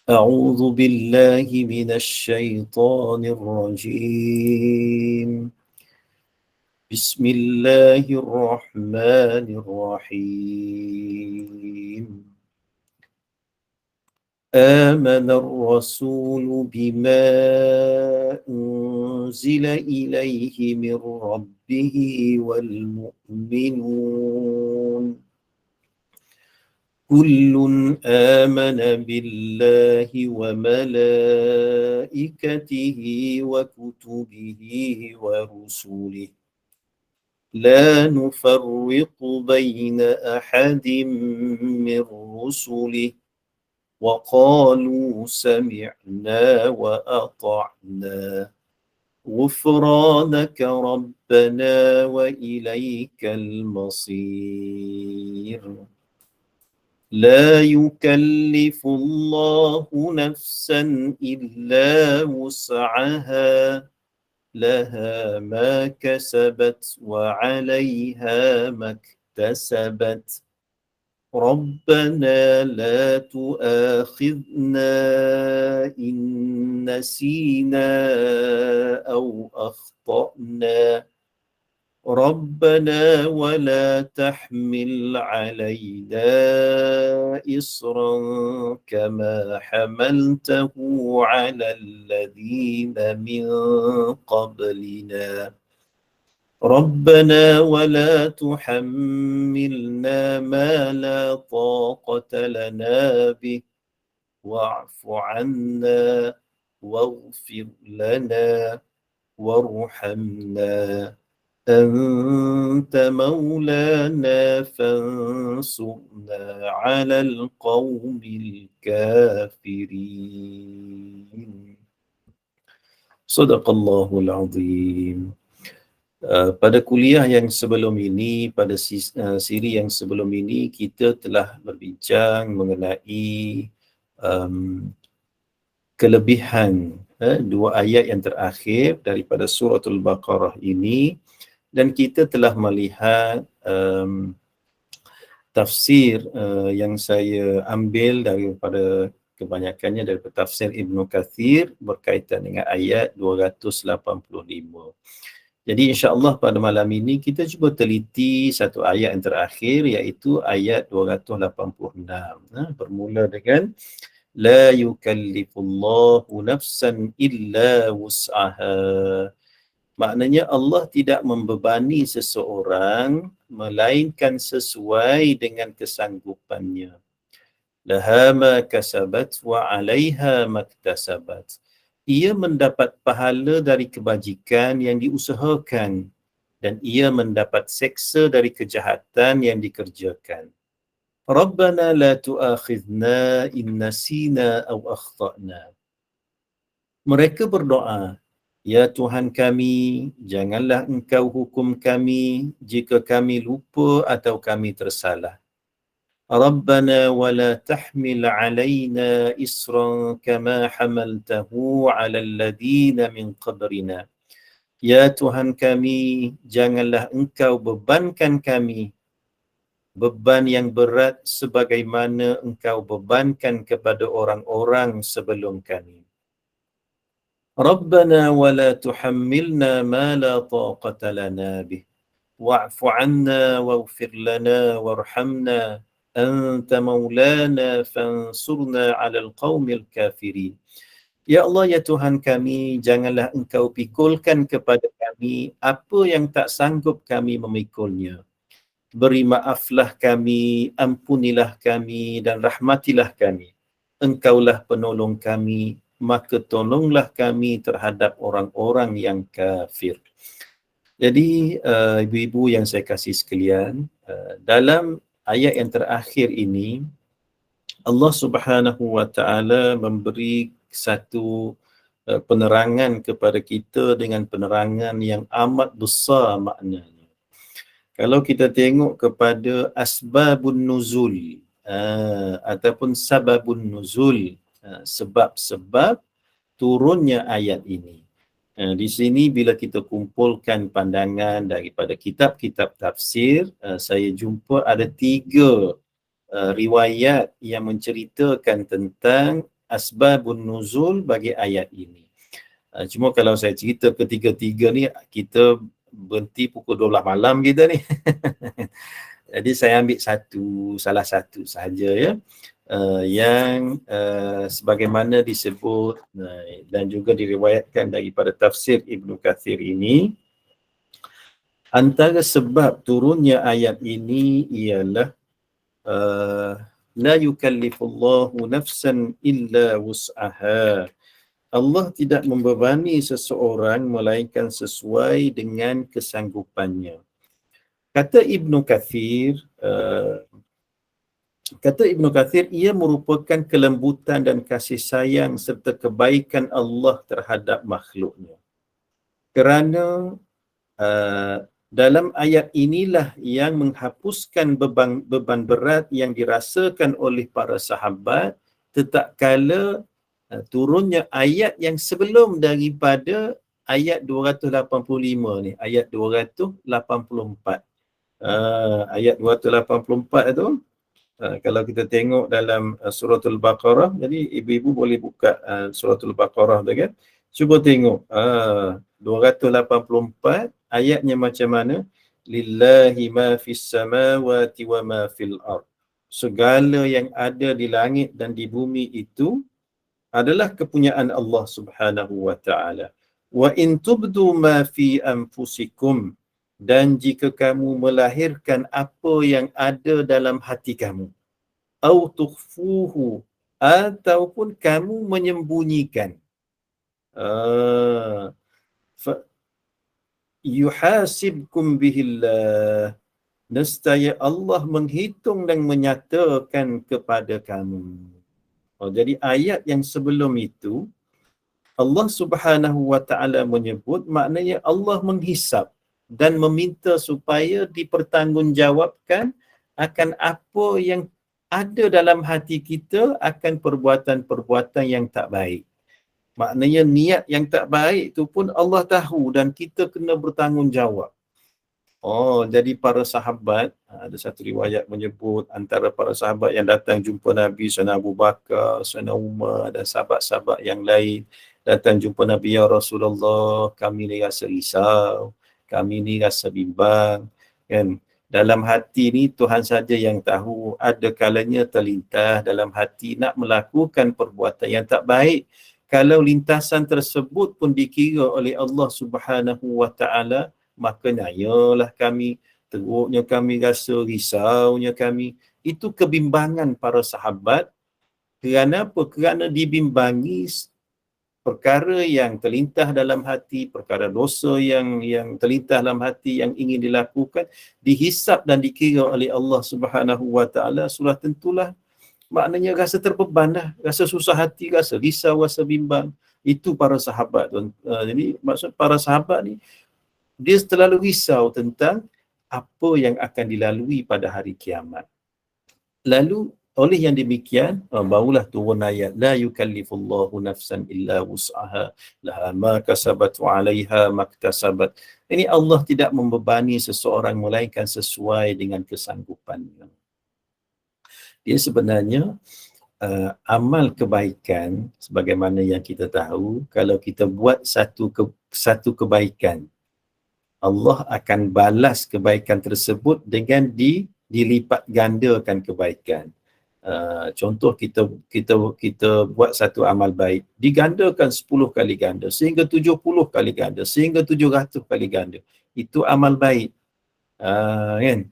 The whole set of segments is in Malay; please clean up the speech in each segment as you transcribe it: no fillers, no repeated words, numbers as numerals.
أعوذ بالله من الشيطان الرجيم. بسم الله الرحمن الرحيم. آمن الرسول بما أنزل إليه من ربه والمؤمنون كل آمن بالله وملائكته وكتبه ورسله لا نفرق بين أحد من رسله وقالوا سمعنا وأطعنا غفرانك ربنا وإليك المصير. لا يكلف الله نفسا إلا وسعها لها ما كسبت وعليها ما اكتسبت ربنا لا تؤاخذنا إن نسينا أو أخطأنا ربنا ولا تحمل علينا إصرا كما حملته على الذين من قبلنا ربنا ولا تحملنا ما لا طاقة لنا به واعف عنا واغفر لنا وارحمنا أنت مولانا فانصرنا على القوم الكافرين. Sadaqallahul Azim. Pada kuliah yang sebelum ini, pada siri yang sebelum ini, kita telah berbincang mengenai kelebihan dua ayat yang terakhir daripada suratul Baqarah ini, dan kita telah melihat tafsir yang saya ambil daripada kebanyakannya daripada tafsir Ibnu Kathir berkaitan dengan ayat 285. Jadi insya-Allah pada malam ini kita cuba teliti satu ayat yang terakhir, iaitu ayat 286. Bermula dengan la yukallifullahu nafsan illa wus'aha. Maknanya Allah tidak membebani seseorang melainkan sesuai dengan kesanggupannya. Laha ma kasabat wa 'alaiha maktasabat. Ia mendapat pahala dari kebajikan yang diusahakan dan ia mendapat seksa dari kejahatan yang dikerjakan. Rabbana la tu'akhidna in nasina aw akhtana. Mereka berdoa, ya Tuhan kami, janganlah engkau hukum kami jika kami lupa atau kami tersalah. Rabbana wa la tahmil alaina isran kama hamaltahu ala alladhina min qabrina. Ya Tuhan kami, janganlah engkau bebankan kami beban yang berat sebagaimana engkau bebankan kepada orang-orang sebelum kami. Rabbana wa la tuhammilna ma la taqata lana bih wa'fu 'anna waghfir lana warhamna anta maulana fansurna 'alal qaumil kafirin. Ya Allah, ya Tuhan kami, janganlah engkau pikulkan kepada kami apa yang tak sanggup kami memikulnya. Beri maaflah kami, ampunilah kami dan rahmatilah kami. Engkaulah penolong kami, maka tolonglah kami terhadap orang-orang yang kafir. Jadi ibu-ibu yang saya kasih sekalian, dalam ayat yang terakhir ini Allah Subhanahu wa taala memberi satu penerangan kepada kita dengan penerangan yang amat besar maknanya. Kalau kita tengok kepada asbabun nuzul ataupun sababun nuzul, sebab-sebab turunnya ayat ini. Di sini bila kita kumpulkan pandangan daripada kitab-kitab tafsir, saya jumpa ada 3 riwayat yang menceritakan tentang asbabun nuzul bagi ayat ini. Cuma kalau saya cerita ketiga-tiga ni, kita berhenti pukul 12 malam kita ni. Jadi saya ambil salah satu sahaja ya, yang sebagaimana disebut dan juga diriwayatkan daripada tafsir Ibnu Kathir ini, antara sebab turunnya ayat ini ialah la yukallifullahu nafsan illa wus'aha. Allah tidak membebani seseorang melainkan sesuai dengan kesanggupannya. Kata Ibnu Kathir, ia merupakan kelembutan dan kasih sayang serta kebaikan Allah terhadap makhluknya. Kerana dalam ayat inilah yang menghapuskan beban berat yang dirasakan oleh para sahabat tatkala turunnya ayat yang sebelum daripada ayat 285 ni, ayat 284. Ayat 284 tu, kalau kita tengok dalam suratul Baqarah, jadi ibu-ibu boleh buka suratul Baqarah tu kan. Cuba tengok 284 ayatnya macam mana. Lillahi ma fis samawati wa ma fil ard. Segala yang ada di langit dan di bumi itu adalah kepunyaan Allah Subhanahu wa taala. Wa in tubdu ma fi anfusikum, dan jika kamu melahirkan apa yang ada dalam hati kamu, au tukhfuhu, ataupun kamu menyembunyikan, yuhasibkum bihillah, nescaya Allah menghitung dan menyatakan kepada kamu. Jadi ayat yang sebelum itu Allah Subhanahu wa taala menyebut, maknanya Allah menghisap dan meminta supaya dipertanggungjawabkan akan apa yang ada dalam hati kita, akan perbuatan-perbuatan yang tak baik. Maknanya niat yang tak baik itu pun Allah tahu dan kita kena bertanggungjawab. Jadi para sahabat, ada satu riwayat menyebut antara para sahabat yang datang jumpa Nabi, Sayyidina Abu Bakar, Sayyidina Umar dan sahabat-sahabat yang lain datang jumpa Nabi, ya Rasulullah, kami ni rasa risau, kami ni rasa bimbang, kan? Dalam hati ni Tuhan saja yang tahu, ada kalanya terlintas dalam hati nak melakukan perbuatan yang tak baik. Kalau lintasan tersebut pun dikira oleh Allah Subhanahu wa taala, maka nayalah kami, teruknya kami rasa, risaunya kami. Itu kebimbangan para sahabat. Kerana apa? Kerana dibimbangi perkara yang terlintas dalam hati, perkara dosa yang terlintas dalam hati yang ingin dilakukan, dihisap dan dikira oleh Allah Subhanahu wa taala. Sudah tentulah maknanya rasa terbeban dah, rasa susah hati, rasa risau, rasa bimbang. Itu para sahabat. Jadi maksud para sahabat ni, dia terlalu risau tentang apa yang akan dilalui pada hari kiamat. Lalu oleh yang demikian, barulah turun ayat la yukallifullahu nafsan illa wus'aha laha ma kasabat wa 'alaiha maktasabat. Ini Allah tidak membebani seseorang melainkan sesuai dengan kesanggupannya. Dia sebenarnya amal kebaikan, sebagaimana yang kita tahu, kalau kita buat satu kebaikan, Allah akan balas kebaikan tersebut dengan dilipat gandakan kebaikan. Contoh kita buat satu amal baik, digandakan 10 kali ganda, sehingga 70 kali ganda, sehingga 700 kali ganda. Itu amal baik. Kan?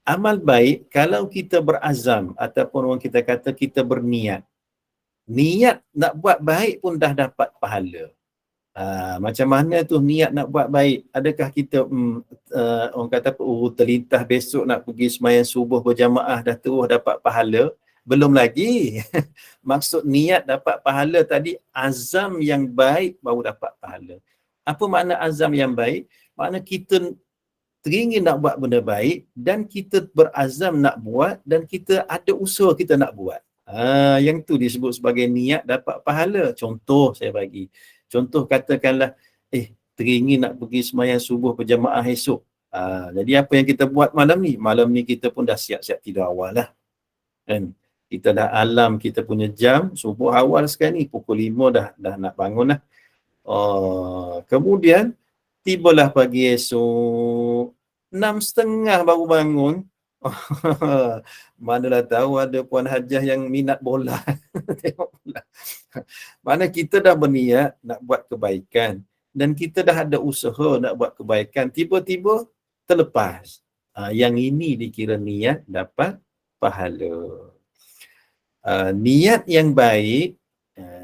Amal baik, kalau kita berazam ataupun orang kita kata kita berniat, niat nak buat baik pun dah dapat pahala. Macam mana tu niat nak buat baik? Adakah kita orang kata terlintas besok nak pergi sembahyang subuh berjamaah dah terus dapat pahala? Belum lagi. Maksud niat dapat pahala tadi, azam yang baik baru dapat pahala. Apa makna azam yang baik? Makna kita teringin nak buat benda baik dan kita berazam nak buat dan kita ada usaha kita nak buat. Yang tu disebut sebagai niat dapat pahala. Contoh saya bagi. Contoh katakanlah, teringin nak pergi sembahyang subuh berjamaah esok. Jadi apa yang kita buat malam ni? Malam ni kita pun dah siap-siap tidur awal lah. Kan? Kita dah alam kita punya jam, subuh awal sekali ni, pukul 5 dah nak bangun lah. Kemudian, tibalah pagi esok, 6.30 baru bangun. Manalah tahu ada Puan Hajah yang minat bola. Tengok bola. Mana kita dah berniat nak buat kebaikan, dan kita dah ada usaha nak buat kebaikan, tiba-tiba terlepas. Yang ini dikira niat dapat pahala. Niat yang baik,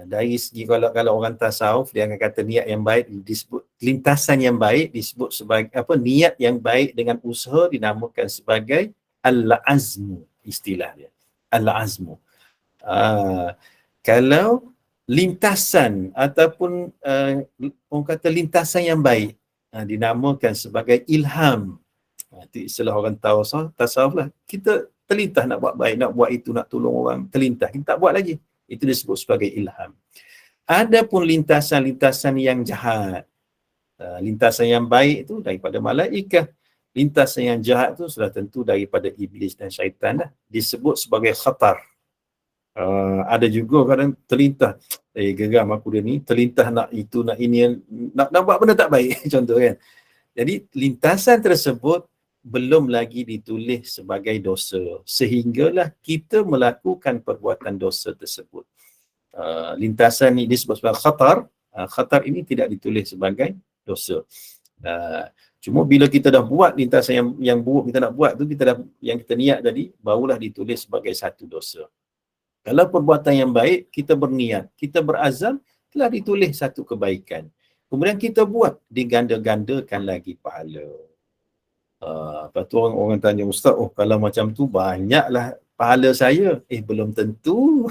dari segi kalau orang tasawuf, dia akan kata niat yang baik disebut, lintasan yang baik disebut sebagai apa, niat yang baik dengan usaha dinamakan sebagai al-azmu, istilah dia al-azmu. Kalau lintasan ataupun orang kata lintasan yang baik, dinamakan sebagai ilham. Itu istilah orang tasawuf lah. Kita terlintas nak buat baik, nak buat itu, nak tolong orang, terlintas, kita tak buat lagi. Itu disebut sebagai ilham. Adapun lintasan-lintasan yang jahat, lintasan yang baik itu daripada malaikat, lintasan yang jahat itu sudah tentu daripada iblis dan syaitan lah. Disebut sebagai khatar. Ada juga kadang terlintas, geram aku dia ni, terlintas nak itu, nak ini, nak buat benda tak baik, contoh kan. Jadi lintasan tersebut belum lagi ditulis sebagai dosa, sehinggalah kita melakukan perbuatan dosa tersebut. Lintasan ini disebut sebagai khatar. Khatar ini tidak ditulis sebagai dosa. Cuma bila kita dah buat lintasan yang buruk kita nak buat tu, yang kita niat tadi, barulah ditulis sebagai satu dosa. Kalau perbuatan yang baik, kita berniat, kita berazam, telah ditulis satu kebaikan. Kemudian kita buat, diganda-gandakan lagi pahala. Lepas tu orang tanya, Ustaz, kalau macam tu banyaklah pahala saya. Belum tentu.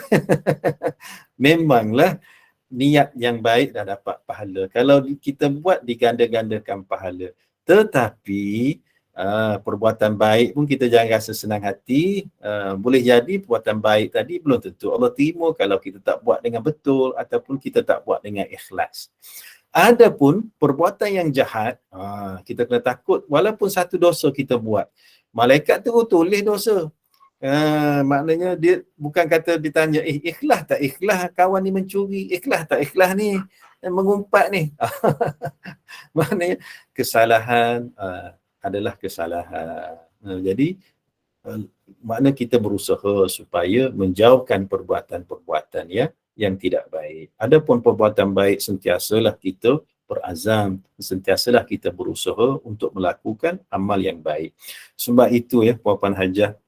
Memanglah niat yang baik dah dapat pahala. Kalau kita buat, diganda-gandakan pahala. Tetapi perbuatan baik pun kita jangan rasa senang hati. Boleh jadi perbuatan baik tadi belum tentu Allah terima kalau kita tak buat dengan betul ataupun kita tak buat dengan ikhlas. Adapun perbuatan yang jahat, kita kena takut walaupun satu dosa kita buat, malaikat tu tulis dosa. Maknanya dia bukan kata ditanya, ikhlas tak ikhlas kawan ni mencuri, ikhlas tak ikhlas ni mengumpat ni. Maknanya kesalahan adalah kesalahan. Jadi makna kita berusaha supaya menjauhkan perbuatan-perbuatan yang tidak baik. Adapun perbuatan baik, sentiasalah kita berazam, sentiasalah kita berusaha untuk melakukan amal yang baik. Sebab itu Puan Hajah,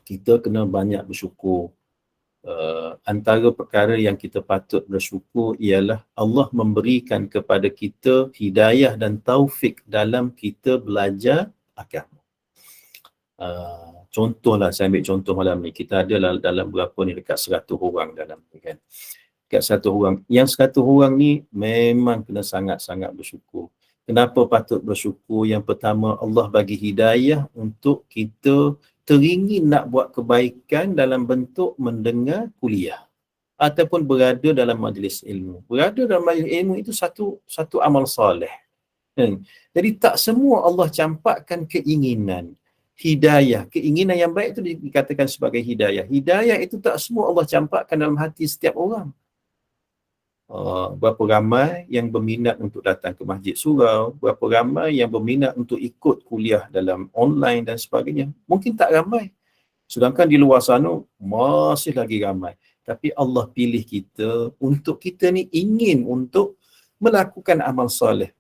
kita kena banyak bersyukur. Antara perkara yang kita patut bersyukur ialah Allah memberikan kepada kita hidayah dan taufik dalam kita belajar agama. Contohlah, saya ambil contoh malam ni, kita ada dalam berapa ni, dekat 100 orang dalam ni kan. Dekat 100 orang. Yang 100 orang ni memang kena sangat-sangat bersyukur. Kenapa patut bersyukur? Yang pertama, Allah bagi hidayah untuk kita teringin nak buat kebaikan dalam bentuk mendengar kuliah ataupun berada dalam majlis ilmu. Berada dalam majlis ilmu itu satu amal soleh. Jadi tak semua Allah campakkan keinginan. Hidayah, keinginan yang baik itu dikatakan sebagai hidayah. Hidayah itu tak semua Allah campakkan dalam hati setiap orang. Berapa ramai yang berminat untuk datang ke masjid surau, berapa ramai yang berminat untuk ikut kuliah dalam online dan sebagainya. Mungkin tak ramai. Sedangkan di luar sana masih lagi ramai. Tapi Allah pilih kita untuk kita ni ingin untuk melakukan amal soleh.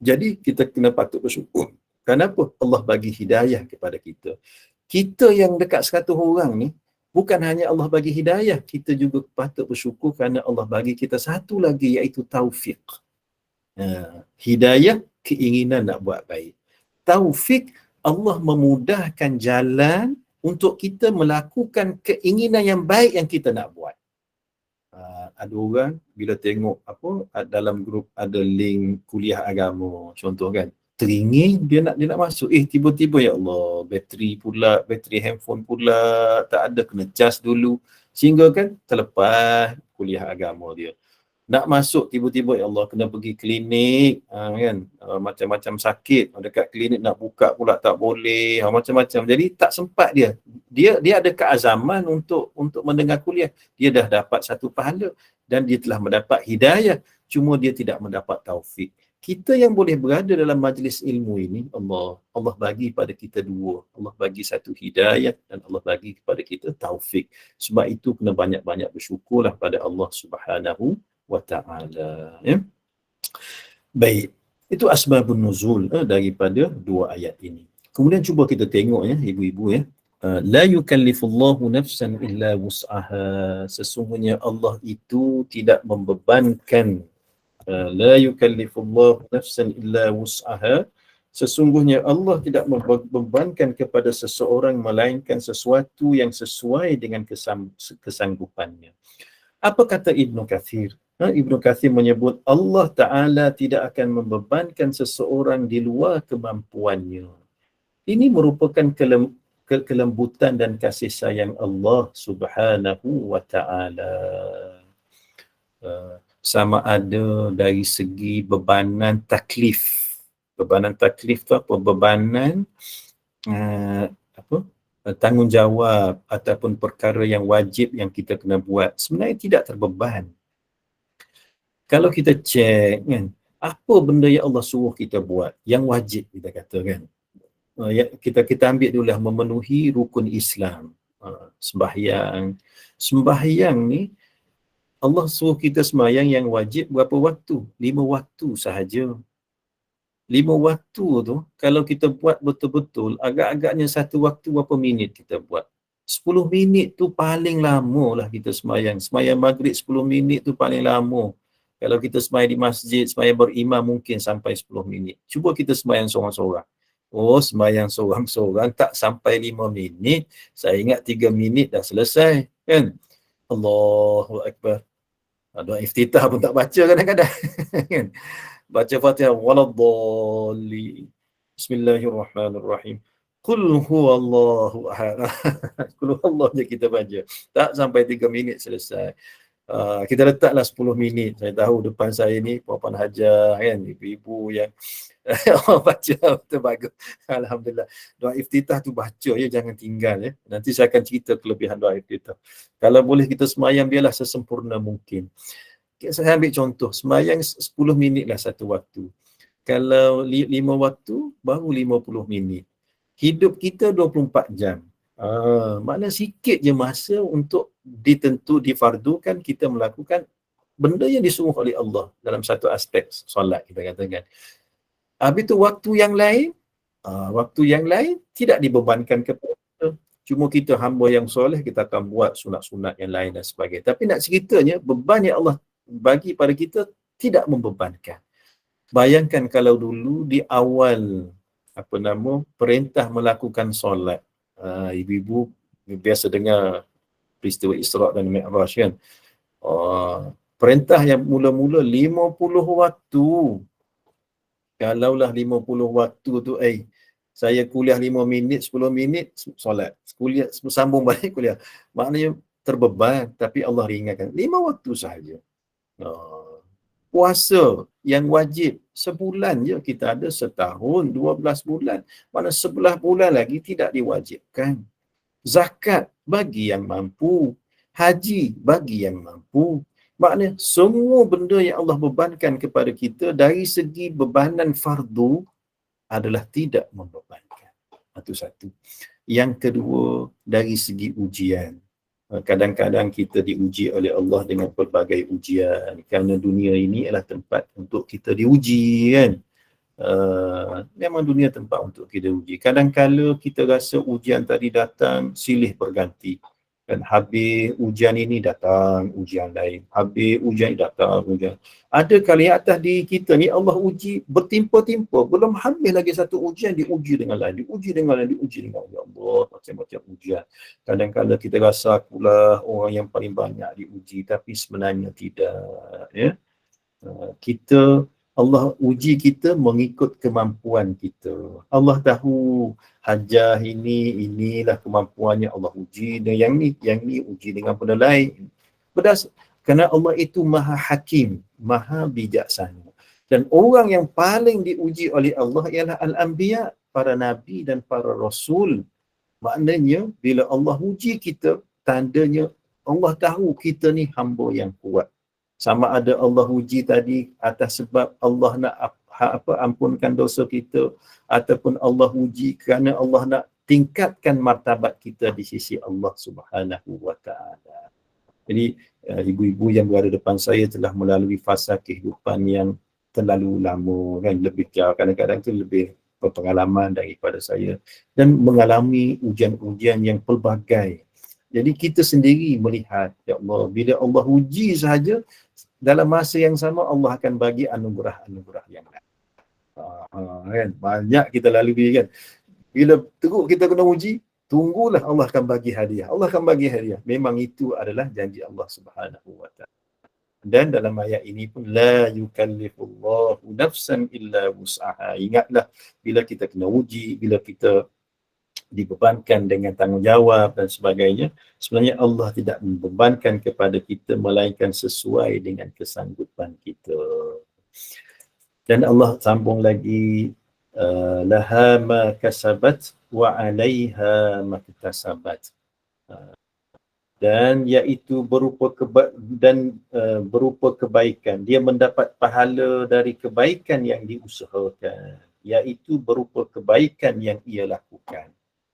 Jadi kita kena patut bersyukur. Kenapa? Allah bagi hidayah kepada kita. Kita yang dekat 100 orang ni, bukan hanya Allah bagi hidayah, kita juga patut bersyukur kerana Allah bagi kita satu lagi, iaitu taufik. Hidayah, keinginan nak buat baik. Taufik, Allah memudahkan jalan untuk kita melakukan keinginan yang baik yang kita nak buat. Ada orang bila tengok dalam grup ada link kuliah agama, contoh kan, teringin dia nak masuk, tiba-tiba ya Allah, bateri handphone pula tak ada, kena cas dulu, sehingga kan terlepas kuliah agama dia. Nak masuk tiba-tiba, ya Allah, kena pergi klinik, kan, macam-macam sakit, dekat klinik nak buka pula tak boleh, macam-macam. Jadi tak sempat dia ada keazaman untuk mendengar kuliah. Dia dah dapat satu pahala dan dia telah mendapat hidayah, cuma dia tidak mendapat taufik. Kita yang boleh berada dalam majlis ilmu ini, Allah bagi pada kita dua. Allah bagi satu hidayah dan Allah bagi kepada kita taufik. Sebab itu kena banyak-banyak bersyukurlah pada Allah Subhanahu wa ta'ala. Ya? Baik, itu asbabun nuzul daripada dua ayat ini. Kemudian cuba kita tengok, ya ibu-ibu, ya. La yukallifullahu nafsan illa wus'aha. Sesungguhnya Allah itu tidak membebankan. La yukallifullahu nafsan illa wus'aha. Sesungguhnya Allah tidak membebankan kepada seseorang melainkan sesuatu yang sesuai dengan kesanggupannya. Apa kata Ibnu Katsir? Ibnu Katsir menyebut Allah Ta'ala tidak akan membebankan seseorang di luar kemampuannya. Ini merupakan kelembutan dan kasih sayang Allah Subhanahu wa Ta'ala. Sama ada dari segi bebanan taklif. Bebanan taklif tu apa? Bebanan tanggungjawab ataupun perkara yang wajib yang kita kena buat. Sebenarnya tidak terbeban. Kalau kita cek, kan, apa benda yang Allah suruh kita buat, yang wajib kita kata, kan, kita ambil dulu lah, memenuhi rukun Islam. Sembahyang ni Allah suruh kita sembahyang yang wajib berapa waktu? 5 waktu sahaja. 5 waktu tu kalau kita buat betul-betul, agak-agaknya satu waktu berapa minit kita buat? 10 minit tu paling lama lah kita sembahyang. Sembahyang maghrib 10 minit tu paling lama. Kalau kita sembahyang di masjid, sembahyang berimam mungkin sampai 10 minit. Cuba kita sembahyang seorang-seorang. Sembahyang seorang-seorang tak sampai 5 minit. Saya ingat 3 minit dah selesai, kan? Allahu Akbar. Doa iftitah pun tak baca kadang-kadang. Kan? Baca Fatihah, waladdallin. Bismillahirrahmanirrahim. Qul huwallahu ahad. Qul huwallahu je kita baca. Tak sampai 3 minit selesai. Kita letaklah 10 minit. Saya tahu depan saya ni puan-puan hajar, kan, ibu-ibu yang baca betul bagus. Alhamdulillah. Doa iftitah tu baca, ya, jangan tinggal, ya. Nanti saya akan cerita kelebihan doa iftitah. Kalau boleh kita semayang, biarlah sesempurna mungkin. Saya ambil contoh, semayang 10 minit lah satu waktu. Kalau 5 waktu, baru 50 minit. Hidup kita 24 jam. Maknanya sikit je masa untuk difardukan kita melakukan benda yang disuruh oleh Allah dalam satu aspek solat, kita katakan. Habis tu waktu yang lain tidak dibebankan kepada kita. Cuma kita hamba yang soleh, kita akan buat sunat-sunat yang lain dan sebagainya. Tapi nak ceritanya, beban yang Allah bagi pada kita tidak membebankan. Bayangkan kalau dulu di awal perintah melakukan solat, ibu-ibu biasa dengar peristiwa Isra' dan Mi'raj, kan. Perintah yang mula-mula 50 waktu. Kalaulah 50 waktu tu, saya kuliah 5 minit, 10 minit solat, kuliah sambung balik kuliah, maknanya terbeban. Tapi Allah ringankan 5 waktu sahaja. Puasa yang wajib sebulan je kita ada, setahun 12 bulan, mana 11 bulan lagi tidak diwajibkan. Zakat bagi yang mampu, haji bagi yang mampu. Maknanya semua benda yang Allah bebankan kepada kita dari segi bebanan fardu adalah tidak membebankan. Itu satu. Yang kedua, dari segi ujian. Kadang-kadang kita diuji oleh Allah dengan pelbagai ujian, kerana dunia ini adalah tempat untuk kita diuji, kan. Memang dunia tempat untuk kita uji. Kadang-kadang kita rasa ujian tadi datang silih berganti, kan. Habis ujian ini datang ujian lain, habis ujian ini datang ujian. Ada kali atas diri kita ni Allah uji bertimpa-timpa, belum habis lagi satu ujian, diuji dengan lain, diuji dengan lain, diuji dengan lain. Ya Allah, macam-macam ujian. Kadang-kadang kita rasa akulah orang yang paling banyak diuji, tapi sebenarnya tidak, ya. Allah uji kita mengikut kemampuan kita. Allah tahu hajah inilah kemampuannya, Allah uji dengan yang ni uji dengan benda lain. Kerana Allah itu maha hakim, maha bijaksana. Dan orang yang paling diuji oleh Allah ialah al-anbiya, para nabi dan para rasul. Maknanya bila Allah uji kita, tandanya Allah tahu kita ni hamba yang kuat. Sama ada Allah uji tadi atas sebab Allah nak ampunkan dosa kita, ataupun Allah uji kerana Allah nak tingkatkan martabat kita di sisi Allah Subhanahu wa taala. Jadi ibu-ibu yang berada depan saya telah melalui fasa kehidupan yang terlalu lama, kan, lebih jauh, kadang-kadang tu lebih berpengalaman daripada saya dan mengalami ujian-ujian yang pelbagai. Jadi kita sendiri melihat, ya Allah, bila Allah uji sahaja, dalam masa yang sama Allah akan bagi anugerah-anugerah yang lain. Kan? Banyak kita lalui, kan. Bila teruk kita kena uji, tunggulah Allah akan bagi hadiah. Allah akan bagi hadiah. Memang itu adalah janji Allah Subhanahu wa taala. Dan dalam ayat ini pun la yukallifullahu nafsan illa wus'aha. Ingatlah bila kita kena uji, bila kita dibebankan dengan tanggungjawab dan sebagainya, sebenarnya Allah tidak membebankan kepada kita melainkan sesuai dengan kesanggupan kita. Dan Allah sambung lagi, laha ma kasabat wa 'alaiha ma iktasabat. Dan iaitu berupa berupa kebaikan. Dia mendapat pahala dari kebaikan yang diusahakan, iaitu berupa kebaikan yang ia lakukan.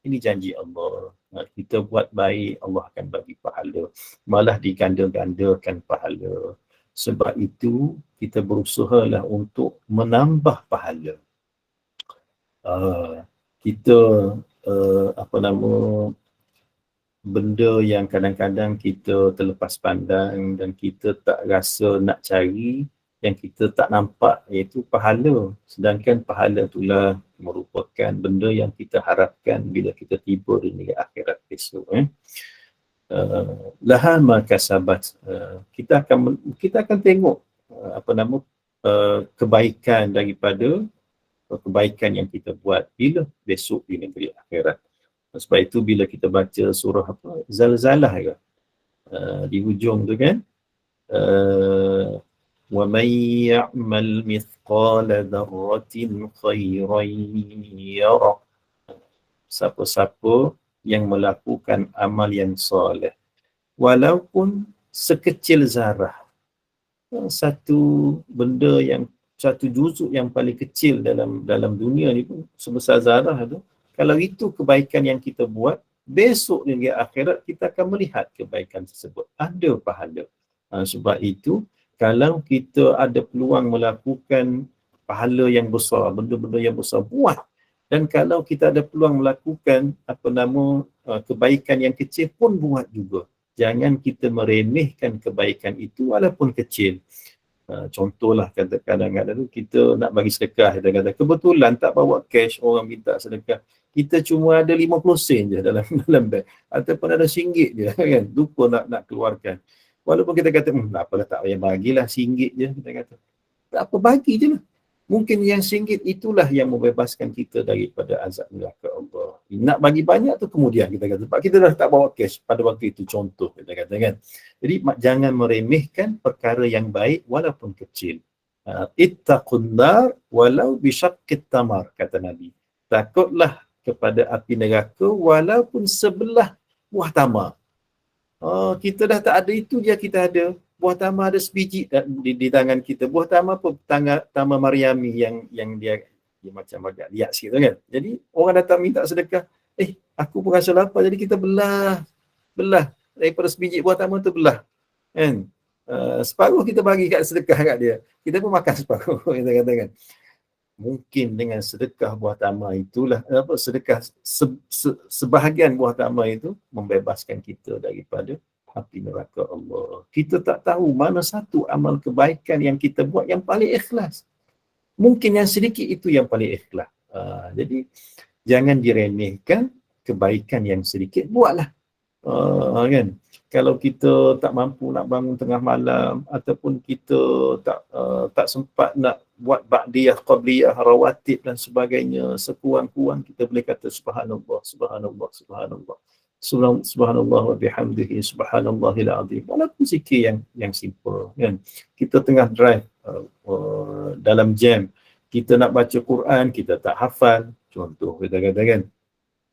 Ini janji Allah. Kita buat baik, Allah akan bagi pahala. Malah diganda-gandakan pahala. Sebab itu, kita berusahalah untuk menambah pahala. Kita, benda yang kadang-kadang kita terlepas pandang dan kita tak rasa nak cari, yang kita tak nampak, iaitu pahala. Sedangkan pahala itulah merupakan benda yang kita harapkan bila kita tiba di negeri akhirat besok. Laha ma kasabat. Kita akan tengok kebaikan daripada kebaikan yang kita buat bila besok di negeri akhirat. Sebab itu bila kita baca surah Zalzalah ke, di hujung tu, kan, wa may ya'mal mithqala dzarratin khairan yara. Siapa-siapa yang melakukan amal yang soleh, walaupun sekecil zarah, satu benda yang, satu juzuk yang paling kecil dalam dunia ni pun sebesar zarah tu, kalau itu kebaikan yang kita buat, besok di akhirat kita akan melihat kebaikan tersebut. Ada pahala. Sebab itu, kalau kita ada peluang melakukan pahala yang besar, benda-benda yang besar, buat. Dan kalau kita ada peluang melakukan kebaikan yang kecil pun buat juga. Jangan kita meremehkan kebaikan itu walaupun kecil. Contohlah, kadang-kadang kita nak bagi sedekah, kita kata kebetulan tak bawa cash, orang minta sedekah, kita cuma ada 50 sen je dalam beg, ataupun ada RM1 je, kan, lupa nak keluarkan. Walaupun kita kata, tak apalah, tak payah bagilah RM1 je, kita kata, tak apa, bagi je lah. Mungkin yang RM1 itulah yang membebaskan kita daripada azab neraka Allah. Nak bagi banyak tu kemudian kita kata, sebab kita dah tak bawa cash pada waktu itu, contoh kita kata, kan. Jadi jangan meremehkan perkara yang baik walaupun kecil. Ittaqun nar walau bisyaqqit tamar, kata Nabi. Takutlah kepada api neraka walaupun sebelah buah tamar. Kita dah tak ada itu, dia kita ada. Buah tamar ada sebiji di tangan kita. Buah tamar pun tamar Maryami yang dia macam agak liat sikit, kan. Jadi orang datang minta sedekah, aku pun rasa lapar, jadi kita belah daripada sebiji buah tamar tu, belah, kan. Separuh kita bagi kat sedekah kat dia, kita pun makan separuh, kita kata, kan. Mungkin dengan sedekah buah tamar itulah, sedekah sebahagian buah tamar itu membebaskan kita daripada api neraka Allah. Kita tak tahu mana satu amal kebaikan yang kita buat yang paling ikhlas. Mungkin yang sedikit itu yang paling ikhlas. Jadi jangan diremehkan kebaikan yang sedikit, buatlah. Kan? Kalau kita tak mampu nak bangun tengah malam, ataupun kita tak sempat nak buat ba'diyah, qabliyah, rawatib dan sebagainya, sekurang-kurang kita boleh kata subhanallah, subhanallah, subhanallah. Subhanallah wa bihamdihi subhanallahil azim. Walaupun zikir yang simple kan. Kita tengah drive dalam jam, kita nak baca Quran, kita tak hafal. Contoh kita kata kan,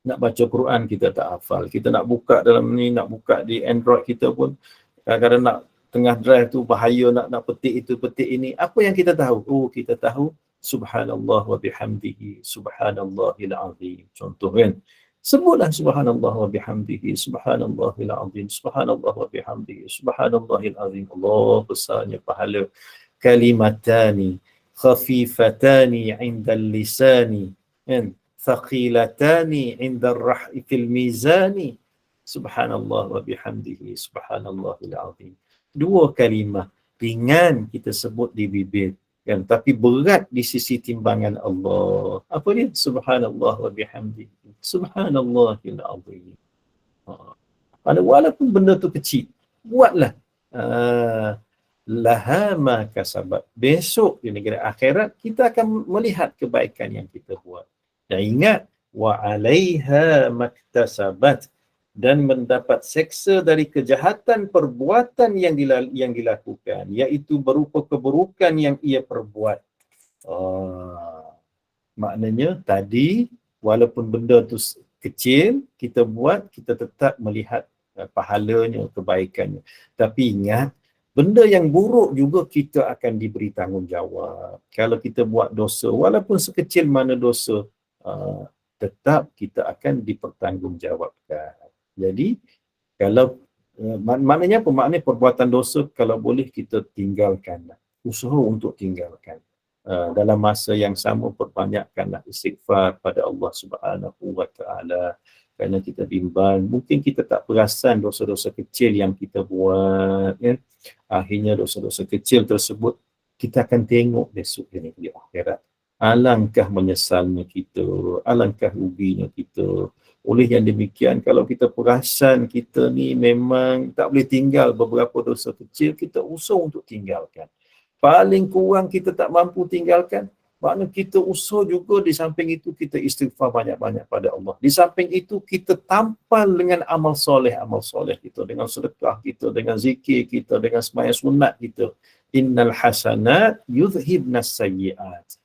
nak baca Quran kita tak hafal. Kita nak buka dalam ni, nak buka di Android kita pun kadang-kadang nak tengah drive tu bahaya, nak petik itu, petik ini. Apa yang kita tahu? Oh, kita tahu subhanallah wa bihamdihi subhanallahil azim. Contoh kan, sebutlah subhanallah wa bihamdihi subhanallahil azim, subhanallah wa bihamdihi subhanallahil azim. Allah besarnya pahala. Kalimatani khafifatani 'indal lisani kan, thaqilatani 'indar rah'i fil mizani, subhanallah wa bihamdihi subhanallahil azim. Dua kalimah ringan kita sebut di bibir kan, tapi berat di sisi timbangan Allah. Apa dia? Subhanallah wa bihamdihi subhanallahil azim. Walaupun benda tu kecil, buatlah. Laha ma kasabat. Besok di negeri akhirat kita akan melihat kebaikan yang kita buat. Dan ingat, wa 'alaiha maktasabat, dan mendapat seksa dari kejahatan perbuatan yang dilakukan, iaitu berupa keburukan yang ia perbuat. Maknanya tadi walaupun benda tu kecil kita buat, kita tetap melihat pahalanya, kebaikannya. Tapi ingat, benda yang buruk juga kita akan diberi tanggungjawab. Kalau kita buat dosa, walaupun sekecil mana dosa, tetap kita akan dipertanggungjawabkan. Jadi, kalau maknanya apa? Maknanya perbuatan dosa kalau boleh kita tinggalkan. Usaha untuk tinggalkan. Dalam masa yang sama, perbanyakkanlah istighfar pada Allah Subhanahu wa Ta'ala. Kerana kita bimbang, mungkin kita tak perasan dosa-dosa kecil yang kita buat. Ya? Akhirnya dosa-dosa kecil tersebut kita akan tengok besok di negeri akhirat. Alangkah menyesalnya kita, alangkah ruginya kita. Oleh yang demikian, kalau kita perasan kita ni memang tak boleh tinggal beberapa dosa kecil, kita usaha untuk tinggalkan. Paling kurang kita tak mampu tinggalkan, maknanya kita usaha juga di samping itu kita istighfar banyak-banyak pada Allah. Di samping itu kita tampal dengan amal soleh kita, dengan sedekah kita, dengan zikir kita, dengan sembahyang sunat kita. Innal hasanat yudhibnas sayyi'at.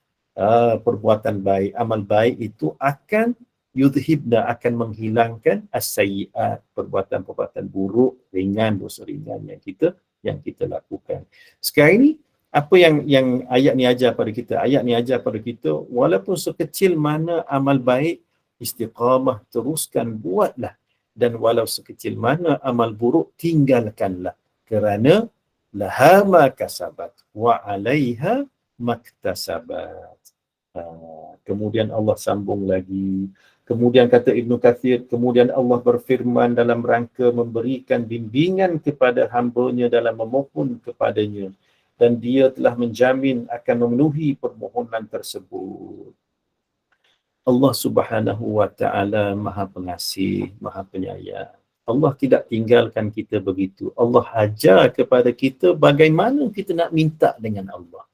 Perbuatan baik, amal baik itu akan yudhibna, akan menghilangkan as-sayyi'at, perbuatan-perbuatan buruk, ringan, dosa ringan yang kita lakukan. Sekarang ini apa yang ayat ni ajar pada kita? Ayat ni ajar pada kita, walaupun sekecil mana amal baik, istiqamah, teruskan, buatlah. Dan walau sekecil mana amal buruk, tinggalkanlah. Kerana laha ma kasabat wa 'alaiha maktasabat. Kemudian Allah sambung lagi. Kemudian kata Ibn Kathir, kemudian Allah berfirman dalam rangka memberikan bimbingan kepada hamba-Nya dalam memohon kepadanya. Dan dia telah menjamin akan memenuhi permohonan tersebut. Allah Subhanahu wa Ta'ala Maha Pengasih, Maha Penyayang. Allah tidak tinggalkan kita begitu. Allah ajar kepada kita bagaimana kita nak minta dengan Allah.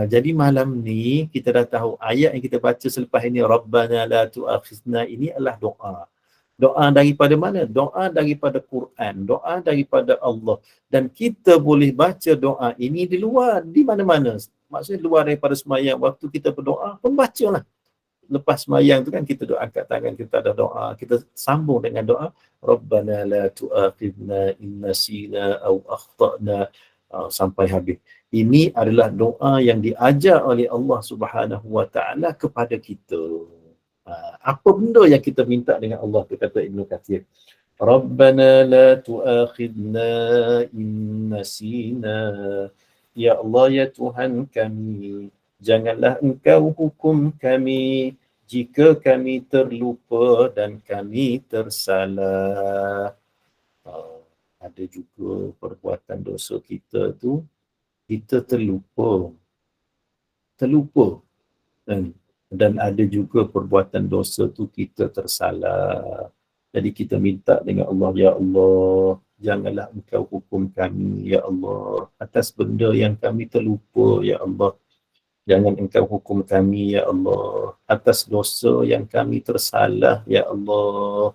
Jadi malam ni kita dah tahu ayat yang kita baca selepas ini, Rabbana la tu'akhizna, ini adalah doa. Doa daripada mana? Doa daripada Quran, doa daripada Allah. Dan kita boleh baca doa ini di luar, di mana-mana. Maksudnya luar daripada semayang, waktu kita berdoa pun bacalah. Lepas semayang tu kan kita doa, angkat tangan, kita ada doa, kita sambung dengan doa Rabbana la tu'akhidna in nasina aw akhtana, sampai habis. Ini adalah doa yang diajar oleh Allah Subhanahu wa Ta'ala kepada kita. Apa benda yang kita minta dengan Allah tu, kata Ibn Kathir, Rabbana la tu'akhidna in nasina, ya Allah ya Tuhan kami, janganlah engkau hukum kami jika kami terlupa dan kami tersalah. Ada juga perbuatan dosa kita tu kita terlupa dan ada juga perbuatan dosa tu kita tersalah. Jadi kita minta dengan Allah, ya Allah, janganlah engkau hukum kami, ya Allah, atas benda yang kami terlupa, ya Allah. Jangan engkau hukum kami, ya Allah, atas dosa yang kami tersalah, ya Allah.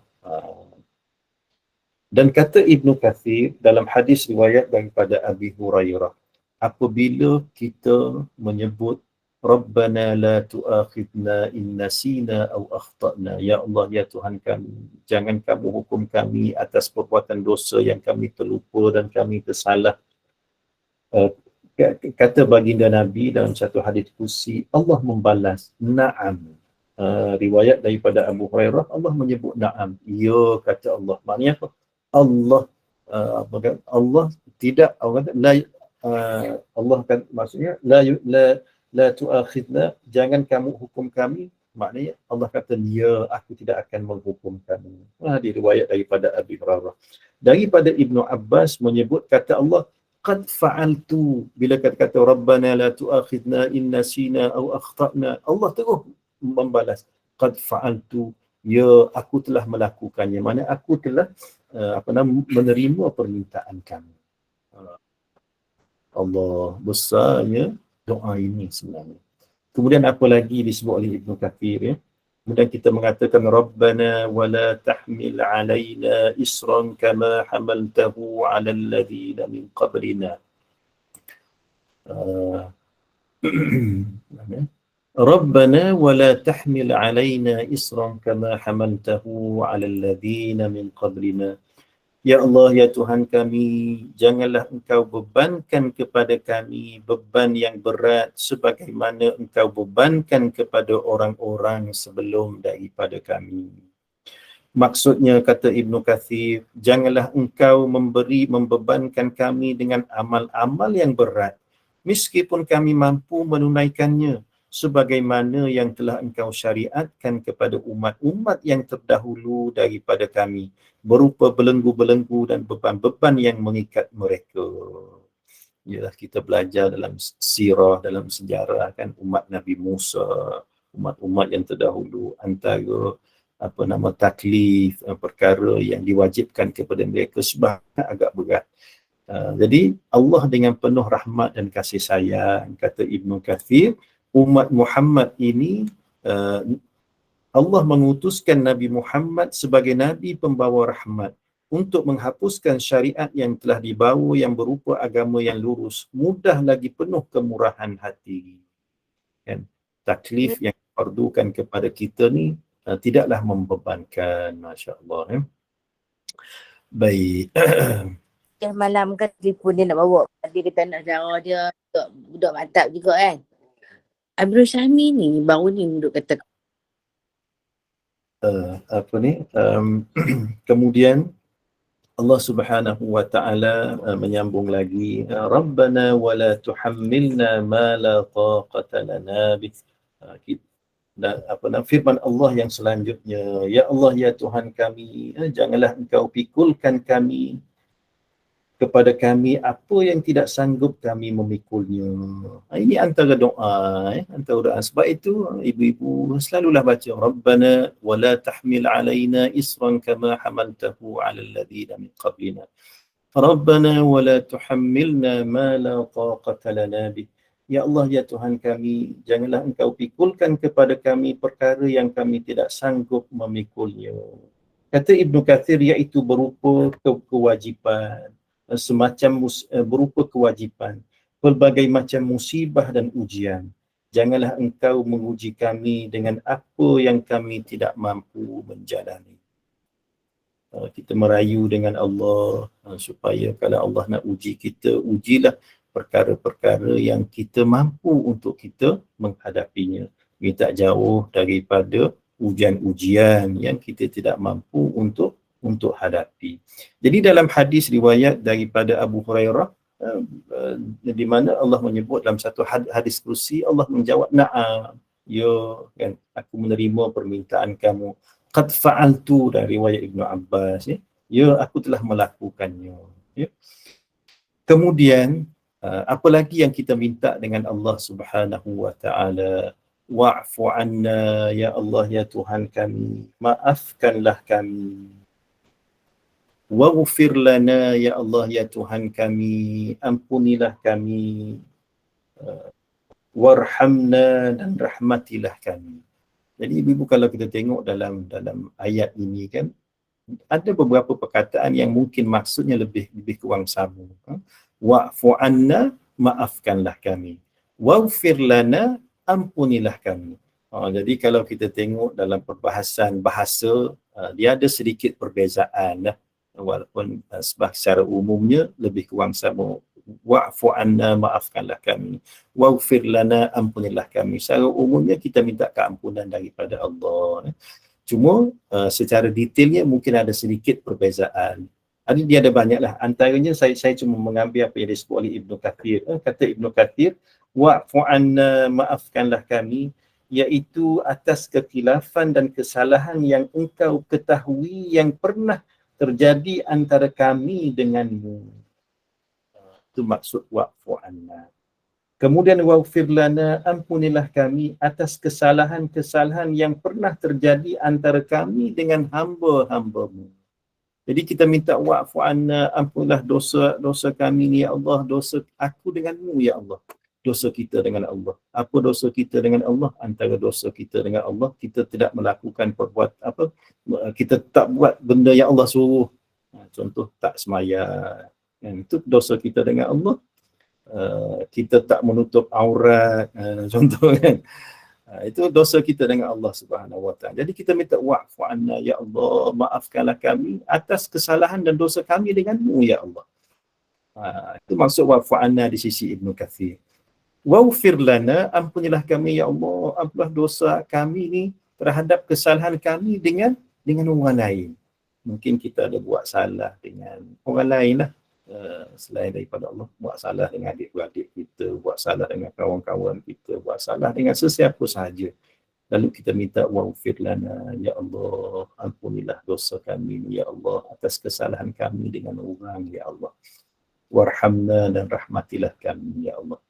Dan kata Ibnu Kathir dalam hadis riwayat daripada Abi Hurairah, apabila kita menyebut Rabbana la tu'akhidna in nasina aw akhtana, ya Allah ya Tuhan kami, jangan kamu hukum kami atas perbuatan dosa yang kami terlupa dan kami tersalah. Kata baginda Nabi dalam satu hadis kursi, Allah membalas na'am. Riwayat daripada Abu Hurairah, Allah menyebut na'am. Ya, kata Allah. Maknanya apa? Allah Allah tidak, Allah kan maksudnya la tu'akhidna, jangan kamu hukum kami. Maknanya Allah kata, ya, aku tidak akan menghukum kamu. Di riwayat daripada Abi Hurairah. Daripada Ibnu Abbas menyebut kata Allah, qad fa'altu, bila kata Rabbana la tu'akhidna in nasina aw akhtana, Allah terus membalas qad fa'altu, ya aku telah melakukannya, mana aku telah menerima permintaan kamu. Allah, besarnya doa ini sebenarnya. Kemudian apa lagi disebut oleh Ibnu Kathir, ya? Kemudian kita mengatakan Rabbana wala tahmil alaina isran kama hamaltahu ala alladhina min qablina. Rabbana wala tahmil alaina isran kama hamaltahu ala alladhina min qablina. Ya Allah, ya Tuhan kami, janganlah Engkau bebankan kepada kami beban yang berat sebagaimana Engkau bebankan kepada orang-orang sebelum daripada kami. Maksudnya, kata Ibnu Kathir, janganlah Engkau membebankan kami dengan amal-amal yang berat, meskipun kami mampu menunaikannya, sebagaimana yang telah Engkau syariatkan kepada umat-umat yang terdahulu daripada kami, berupa belenggu-belenggu dan beban-beban yang mengikat mereka. Ialah kita belajar dalam sirah, dalam sejarah kan, umat Nabi Musa, umat-umat yang terdahulu, antara taklif, perkara yang diwajibkan kepada mereka sebenarnya agak berat. Jadi Allah dengan penuh rahmat dan kasih sayang, kata Ibnu Kathir, umat Muhammad ini, Allah mengutuskan Nabi Muhammad sebagai Nabi pembawa rahmat untuk menghapuskan syariat yang telah dibawa yang berupa agama yang lurus, mudah lagi penuh kemurahan hati. Kan? Taklif yang difardukan kepada kita ni tidaklah membebankan, masya-Allah. Baik. Malam kan telefon dia nak bawa, dia kata nak cara dia budak mantap juga kan. Abdul Syami ni baru ni duduk kata kemudian Allah Subhanahu wa taala menyambung lagi, Rabbana wala tuhammilna ma la taqata lana bih. Dan firman Allah yang selanjutnya, ya Allah ya Tuhan kami, janganlah Engkau pikulkan kami kepada kami apa yang tidak sanggup kami memikulnya. Ini antara doa, antara doa. Sebab itu ibu-ibu selalulah baca Rabbana wala tahmil alaina isran kama hamaltahu ala alladhina min qablina. Rabbana wala tuhammilna ma la taqata lana bih. Ya Allah ya Tuhan kami, janganlah Engkau pikulkan kepada kami perkara yang kami tidak sanggup memikulnya. Kata Ibnu Kathir, iaitu berupa kewajipan, semacam berupa kewajipan, pelbagai macam musibah dan ujian. Janganlah Engkau menguji kami dengan apa yang kami tidak mampu menjalani. Kita merayu dengan Allah supaya kalau Allah nak uji kita, ujilah perkara-perkara yang kita mampu untuk kita menghadapinya. Kita tak jauh daripada ujian-ujian yang kita tidak mampu untuk hadapi. Jadi dalam hadis riwayat daripada Abu Hurairah, di mana Allah menyebut dalam satu hadis kursi, Allah menjawab na'am, ya kan, aku menerima permintaan kamu. Qad fa'altu, dari riwayat Ibnu Abbas, ya aku telah melakukannya. Ya. Kemudian apa lagi yang kita minta dengan Allah Subhanahu wa taala? Wa'fu anna ya Allah ya Tuhan kami, maafkanlah kami. Waghfir lana ya Allah ya Tuhan kami, ampunilah kami. Warhamna, dan rahmatilah kami. Jadi ibu-ibu, kalau kita tengok dalam ayat ini kan, Ada beberapa perkataan yang mungkin maksudnya lebih kurang sama. Wa'fu anna, maafkanlah kami. Waghfir lana, ampunilah kami. Jadi kalau kita tengok dalam perbahasan bahasa, dia ada sedikit perbezaan lah. Walaupun secara umumnya lebih kurang sama. Wa'fu anna, maafkanlah kami. Waghfir lana, ampunilah kami. Secara umumnya kita minta keampunan daripada Allah. Cuma secara detailnya mungkin ada sedikit perbezaan. Dia ada banyaklah. Antaranya saya cuma mengambil apa yang disebut oleh Ibnu Kathir. Kata Ibnu Kathir, wa'fu anna, maafkanlah kami, iaitu atas kekhilafan dan kesalahan yang engkau ketahui yang pernah terjadi antara kami denganmu. Itu maksud wa'fu anna. Kemudian waghfir lana, ampunilah kami atas kesalahan-kesalahan yang pernah terjadi antara kami dengan hamba-hambamu. Jadi kita minta wa'fu anna, ampunilah dosa kami ni ya Allah, dosa aku denganmu ya Allah. Dosa kita dengan Allah. Apa dosa kita dengan Allah? Antara dosa kita dengan Allah, kita tidak melakukan kita tak buat benda yang Allah suruh. Contoh tak sembahyang. Itu dosa kita dengan Allah. Kita tak menutup aurat, contoh kan. Itu dosa kita dengan Allah Subhanahu Wa Taala. Jadi kita minta wa'fu anna ya Allah, maafkanlah kami atas kesalahan dan dosa kami denganmu ya Allah. Itu maksud wa'fu anna di sisi Ibnu Kathir. Waghfir lana, ampunilah kami ya Allah, ampunilah dosa kami ni terhadap kesalahan kami dengan orang lain. Mungkin kita ada buat salah dengan orang lain lah. Selain daripada Allah, buat salah dengan adik-beradik kita, buat salah dengan kawan-kawan kita, buat salah dengan sesiapa sahaja. Lalu kita minta waghfir lana ya Allah, ampunilah dosa kami ya Allah atas kesalahan kami dengan orang ya Allah. Warhamna, dan rahmatilah kami ya Allah.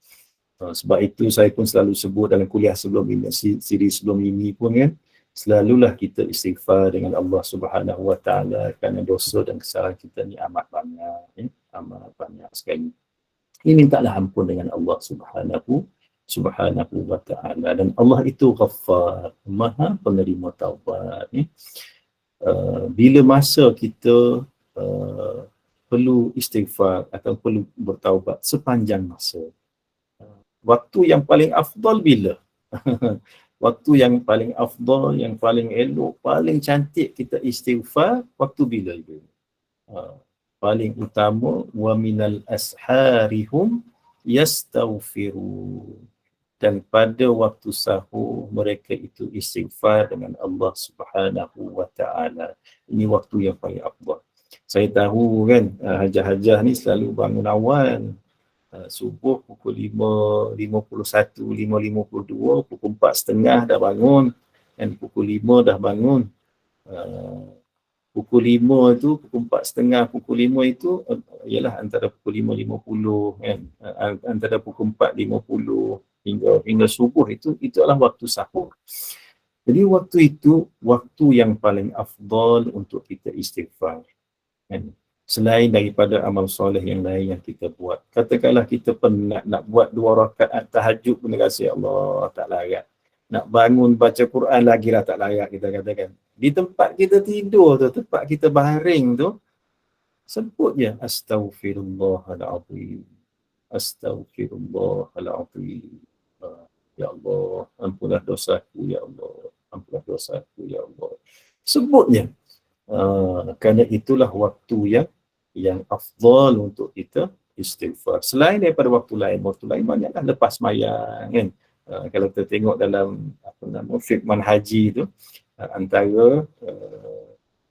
Sebab itu saya pun selalu sebut dalam kuliah sebelum ini, siri sebelum ini pun kan, selalulah kita istighfar dengan Allah Subhanahu Wa Taala kerana dosa dan kesalahan kita ni amat banyak, amat banyak sekali. Ini mintalah ampun dengan Allah Subhanahu Wa Taala, dan Allah itu Ghaffar, Maha penerima taubat. Bila masa kita perlu istighfar atau perlu bertaubat? Sepanjang masa. Waktu yang paling afdal bila? Waktu yang paling afdal, yang paling elok, paling cantik kita istighfar, waktu bila itu? Paling utama, wa minal asharihum yastaghfirun. Dan pada waktu sahur, mereka itu istighfar dengan Allah Subhanahu Wa Taala. Ini waktu yang paling afdal. Saya tahu kan, hajah-hajah ni selalu bangun awal. Subuh pukul 5.51, 5.52, pukul 4.30 dah bangun, dan pukul 5 dah bangun. Pukul 5 tu, pukul 4.30, pukul 5 itu ialah antara pukul 5.50 kan, antara pukul 4.50 hingga subuh itu adalah waktu sahur. Jadi waktu itu waktu yang paling afdal untuk kita istighfar kan. Selain daripada amal soleh yang lain yang kita buat. Katakanlah kita penat nak buat 2 rakaat tahajud pun rasa Allah tak larat. Nak bangun baca Quran lagi lah tak larat, kita katakan. Di tempat kita tidur tu, tempat kita baring tu, sebut je Astaghfirullahaladzim. Astaghfirullahaladzim. Ya Allah, ampunlah dosaku ya Allah. Ampunlah dosaku ya Allah. Sebut je. Kerana itulah waktu yang afdal untuk kita istighfar. Selain daripada waktu lain banyaklah lepas sembahyang kan. Kalau kita tengok dalam firman haji tu, antara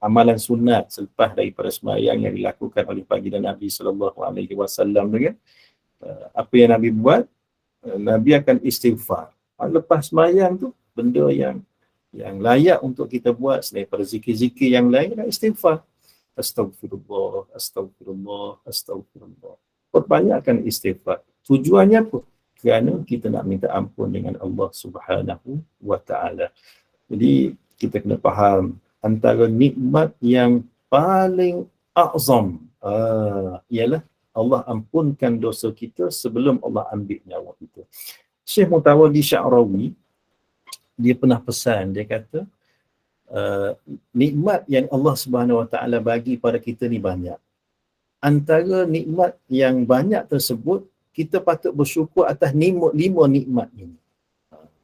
amalan sunat selepas daripada sembahyang yang dilakukan oleh baginda Nabi SAW kan, apa yang Nabi buat, Nabi akan istighfar. Lepas sembahyang tu, benda yang layak untuk kita buat selain daripada zikir-zikir yang lain, istighfar. Astagfirullah, astagfirullah, astagfirullah. Perbanyakkan istighfar. Tujuannya apa? Kerana kita nak minta ampun dengan Allah Subhanahu Wa Taala. Jadi kita kena faham antara nikmat yang paling azam ialah Allah ampunkan dosa kita sebelum Allah ambil nyawa kita. Syekh Mutawalli Sya'rawi dia pernah pesan, dia kata nikmat yang Allah Subhanahu Wa Taala bagi pada kita ni banyak. Antara nikmat yang banyak tersebut, kita patut bersyukur atas lima nikmat ini.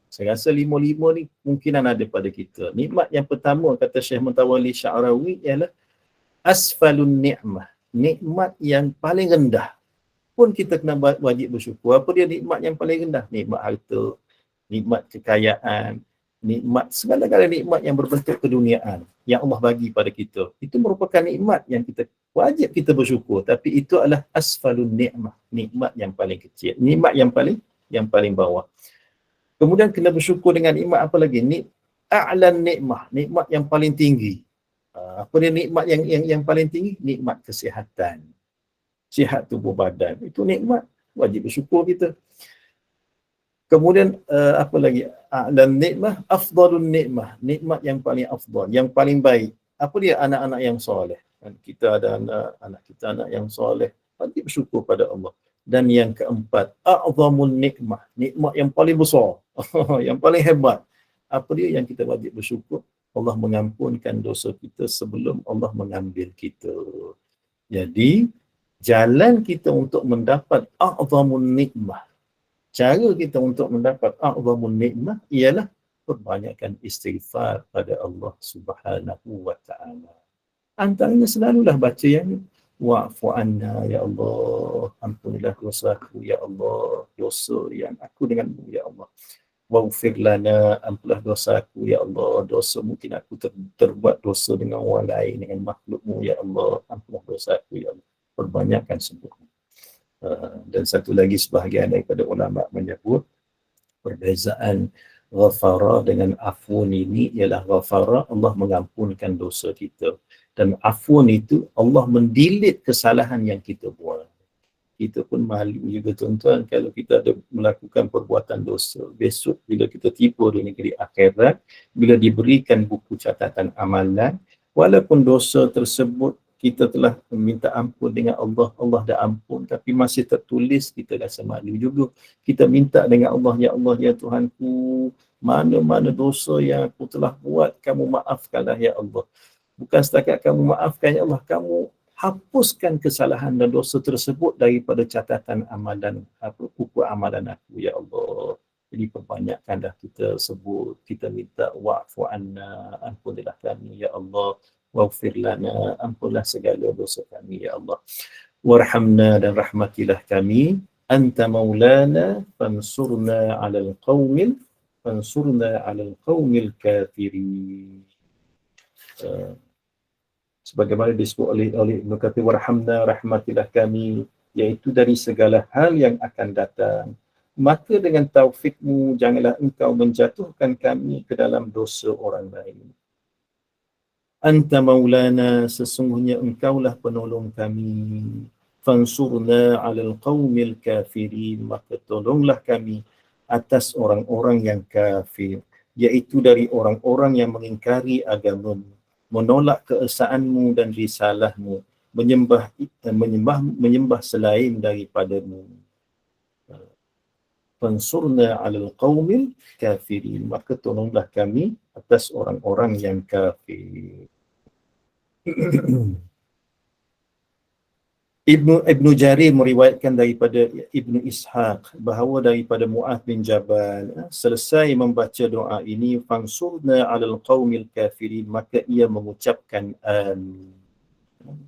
Saya rasa lima ni mungkinan ada pada kita. Nikmat yang pertama, kata Syekh Mutawalli Sya'rawi, ialah asfalun ni'mah. Nikmat yang paling rendah. Pun kita kena wajib bersyukur. Apa dia nikmat yang paling rendah? Nikmat harta, nikmat kekayaan, nikmat, segala-gala nikmat yang berbentuk keduniaan yang Allah bagi pada kita. Itu merupakan nikmat yang kita wajib kita bersyukur. Tapi itu adalah asfalun ni'mah. Nikmat yang paling kecil. Nikmat yang paling bawah. Kemudian kena bersyukur dengan nikmat apa lagi? A'lan nikmah, nikmat yang paling tinggi. Apa dia nikmat yang paling tinggi? Nikmat kesihatan. Sihat tubuh badan. Itu nikmat, wajib bersyukur kita. Kemudian apa lagi? A'lan nikmah, afdalun nikmah, nikmat yang paling afdal, yang paling baik. Apa dia? Anak-anak yang soleh. Kita ada anak kita anak yang soleh, wajib bersyukur pada Allah. Dan yang keempat, a'zamun nikmah, nikmat yang paling besar, yang paling hebat. Apa dia yang kita wajib bersyukur? Allah mengampunkan dosa kita sebelum Allah mengambil kita. Jadi, jalan kita untuk mendapat a'zamun nikmah, cara kita untuk mendapat a'zamun nikmah ialah perbanyakkan istighfar pada Allah Subhanahu Wa Taala. Antaranya selalulah baca yang wa'fu anna ya Allah, ampunilah dosaku ya Allah, dosa yang aku denganmu ya Allah. Waghfir lana, ampunlah dosaku ya Allah, dosa mungkin aku terbuat dosa dengan orang lain, dengan makhlukmu ya Allah, ampunlah dosaku ya Allah. Perbanyakkan sebut. Dan satu lagi sebahagian daripada ulama menyebut perbezaan ghafara dengan afun ini ialah ghafara Allah mengampunkan dosa kita, dan afun itu Allah mendelete kesalahan yang kita buat. Kita pun malu juga tuan-tuan kalau kita ada melakukan perbuatan dosa. Besok bila kita tiba di negeri akhirat, bila diberikan buku catatan amalan, walaupun dosa tersebut kita telah minta ampun dengan Allah, Allah dah ampun, tapi masih tertulis, kita rasa malu juga. Kita minta dengan Allah, ya Allah, ya Tuhanku, mana-mana dosa yang aku telah buat, kamu maafkanlah ya Allah. Bukan setakat kamu maafkan ya Allah, kamu hapuskan kesalahan dan dosa tersebut daripada catatan amalan, buku amalan aku ya Allah. Jadi perbanyakkanlah kita sebut, kita minta wa'fu anna, ampunilah kami ya Allah, waghfir lana, ampunlah segala dosa kami ya Allah, warhamna, dan rahmatilah kami, anta maulana fansurna 'alal qaumil kafirin. Sebagaimana disebut oleh Ibnu Katsir, warhamna, rahmatilah kami, iaitu dari segala hal yang akan datang. Maka dengan taufikmu janganlah engkau menjatuhkan kami ke dalam dosa orang lain. Anta maulana, sesungguhnya engkaulah penolong kami. Fansurna 'alal qaumil kafirin, maka tolonglah kami atas orang-orang yang kafir, iaitu dari orang-orang yang mengingkari agamamu, menolak keesaanmu dan risalahmu, menyembah selain daripadamu. Fansurna 'alal qaumil kafirin, maka tolonglah kami atas orang-orang yang kafir. Ibnu Jarir meriwayatkan daripada Ibnu Ishaq bahawa daripada Mu'adh bin Jabal, selesai membaca doa ini, fansurna 'alal qaumil kafirin, maka ia mengucapkan amin.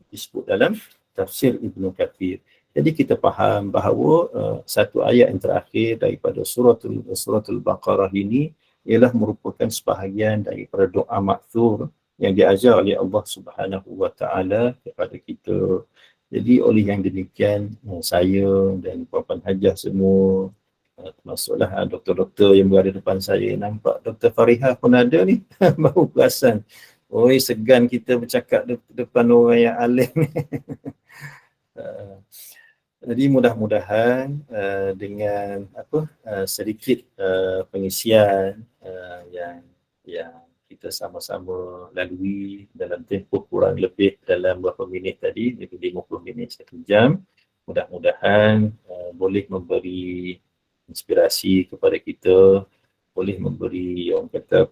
Disebut dalam tafsir Ibnu Katsir. Jadi kita faham bahawa satu ayat yang terakhir daripada suratul Baqarah ini ialah merupakan sebahagian daripada doa ma'thur yang diajar oleh Allah Subhanahu Wa Taala kepada kita. Jadi oleh yang demikian, saya dan puan-puan hajah semua, termasuklah doktor-doktor yang berada depan saya, nampak Dr. Farihah pun ada ni, baru perasan. Oi, segan kita bercakap depan orang yang alim. Jadi mudah-mudahan dengan sedikit pengisian yang kita sama-sama lalui dalam tempoh kurang lebih dalam berapa minit tadi, lebih 50 minit, 1 jam. Mudah-mudahan boleh memberi inspirasi kepada kita, boleh memberi orang kata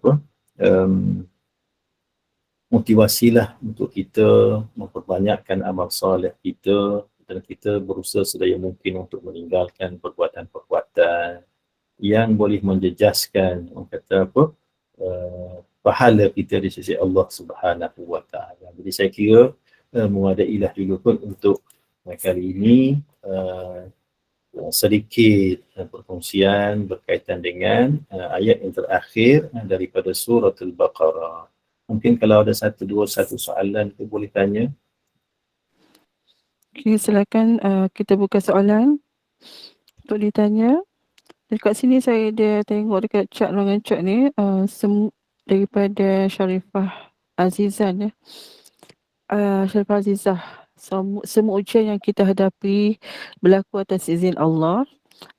motivasilah untuk kita memperbanyakkan amal soleh kita dan kita berusaha sedaya mungkin untuk meninggalkan perbuatan-perbuatan yang boleh menjejaskan orang kata apa pahala kita di sisi Allah Subhanahu wa taala. Jadi saya kira mewadailah juga pun untuk kali ini sedikit perkongsian berkaitan dengan ayat yang terakhir daripada surah Al-Baqarah. Mungkin kalau ada satu soalan tu boleh tanya. Okay, silakan kita buka soalan untuk ditanya. Dekat sini saya dia tengok dekat ruangan chat ni daripada Sharifah Azizan ya. Sharifah Azizah, semua ujian yang kita hadapi berlaku atas izin Allah.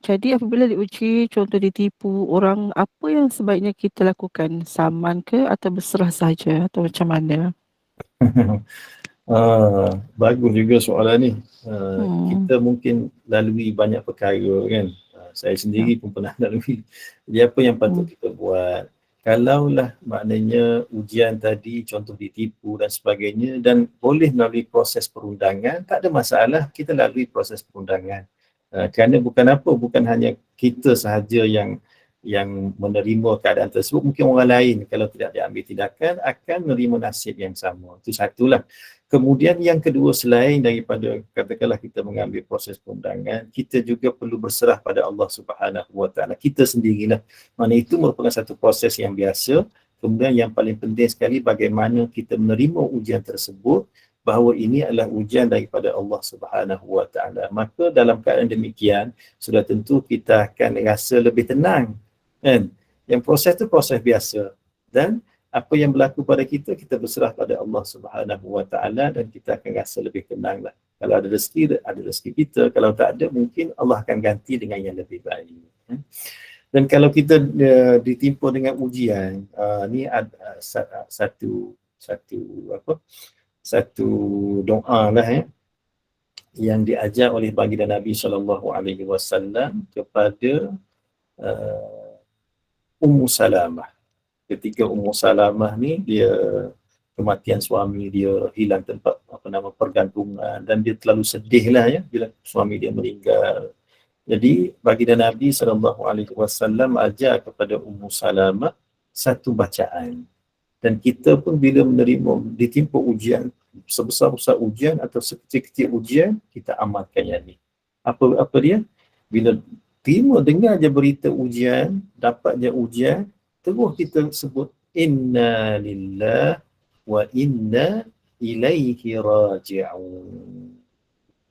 Jadi apabila diuji, contoh ditipu orang, apa yang sebaiknya kita lakukan? Saman ke atau berserah saja atau macam mana? Bagus juga soalan ni. Kita mungkin lalui banyak perkara kan. Saya sendiri pun pernah lalui. Jadi apa yang patut kita buat? Kalaulah maknanya ujian tadi contoh ditipu dan sebagainya dan boleh melalui proses perundangan, tak ada masalah kita lalui proses perundangan. Kerana bukan hanya kita sahaja yang menerima keadaan tersebut, mungkin orang lain kalau tidak diambil tindakan akan menerima nasib yang sama. Itu satulah. Kemudian yang kedua, selain daripada katakanlah kita mengambil proses perundangan, kita juga perlu berserah pada Allah Subhanahu wa taala. Kita sendirilah. Mana itu merupakan satu proses yang biasa. Kemudian yang paling penting sekali bagaimana kita menerima ujian tersebut, bahawa ini adalah ujian daripada Allah Subhanahu wa taala. Maka dalam keadaan demikian, sudah tentu kita akan rasa lebih tenang. Kan? Yang proses itu proses biasa. Dan apa yang berlaku pada kita, kita berserah pada Allah Subhanahu wa taala dan kita akan rasa lebih tenanglah. Kalau ada rezeki kita. Kalau tak ada, mungkin Allah akan ganti dengan yang lebih baik. Dan kalau kita ditimpa dengan ujian, ni ada satu doa lah yang diajar oleh baginda Nabi SAW kepada Ummu Salamah. Ketika Ummu Salamah ni dia kematian suami dia, hilang tempat pergantungan dan dia terlalu sedih lah ya bila suami dia meninggal. Jadi baginda Nabi SAW ajar kepada Ummu Salamah satu bacaan. Dan kita pun bila ditimpa ujian, sebesar-besar ujian atau sekecil-kecil ujian, kita amalkan yang ni. Apa dia? Bila dengar je berita ujian, dapat je ujian, terus kita sebut inna lillah wa inna ilaihi raji'un.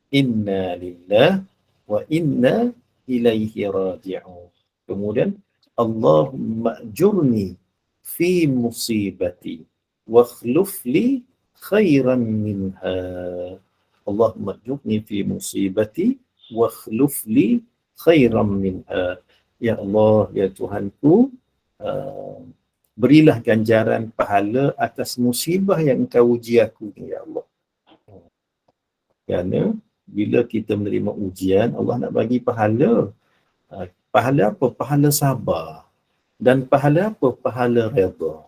Inna lillah wa inna ilaihi raji'un. Kemudian Allahumma ajurni fi musibati wa akhluf li khairan minha. Allahumma ajurni fi musibati wa akhluf li khairan minha. Ya Allah, ya Tuhanku, berilah ganjaran pahala atas musibah yang Engkau uji aku ni, ya Allah. Kerana bila kita menerima ujian, Allah nak bagi pahala. Pahala apa? Pahala sabar. Dan pahala apa? Pahala redha.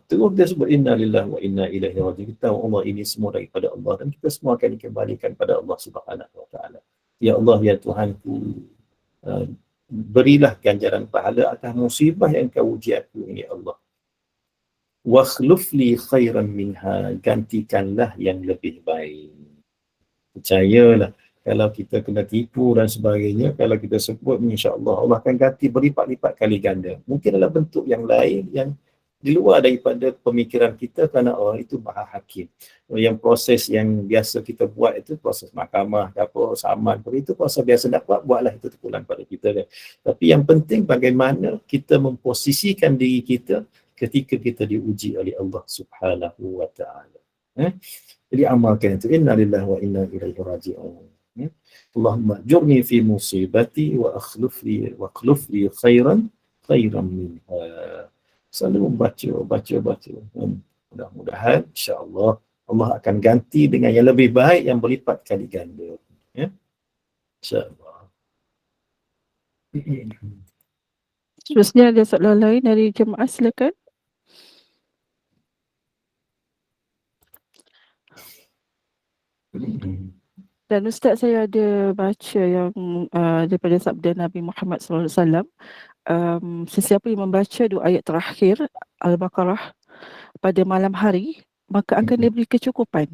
Terus dia sebut inna lillahi wa inna ilaihi raji'un. Kita tahu Allah ini semua daripada Allah dan kita semua akan dikembalikan pada Allah Subhanahu wa taala. Ya Allah, ya Tuhanku, berilah ganjaran pahala atas musibah yang Kau uji aku ini, ya Allah. Wa akhluf li khairan minha, gantikanlah yang lebih baik. Percayalah, kalau kita kena tipu dan sebagainya, kalau kita sebut, insya-Allah Allah akan ganti berlipat-lipat kali ganda. Mungkin dalam bentuk yang lain yang di luar daripada pemikiran kita, kerana Allah itu Maha Hakim. Yang proses yang biasa kita buat itu proses mahkamah, apa saman, itu proses biasa nak buatlah, itu terpulang pada kita kan. Tapi yang penting bagaimana kita memposisikan diri kita ketika kita diuji oleh Allah Subhanahu wa taala. Jadi amalkan itu. Inna lillahi wa inna ilaihi raji'un. Allahumma jurni fi musibati wa akhluf li khairan minha. Selalu baca. Mudah-mudahan insya-Allah Allah akan ganti dengan yang lebih baik yang berlipat kali ganda. Ya. Insya-Allah. Terusnya ada soalan lain dari jemaah, silakan. Dan Ustaz, saya ada baca yang daripada sabda Nabi Muhammad SAW, sesiapa yang membaca 2 ayat terakhir Al-Baqarah pada malam hari, maka akan diberi kecukupan.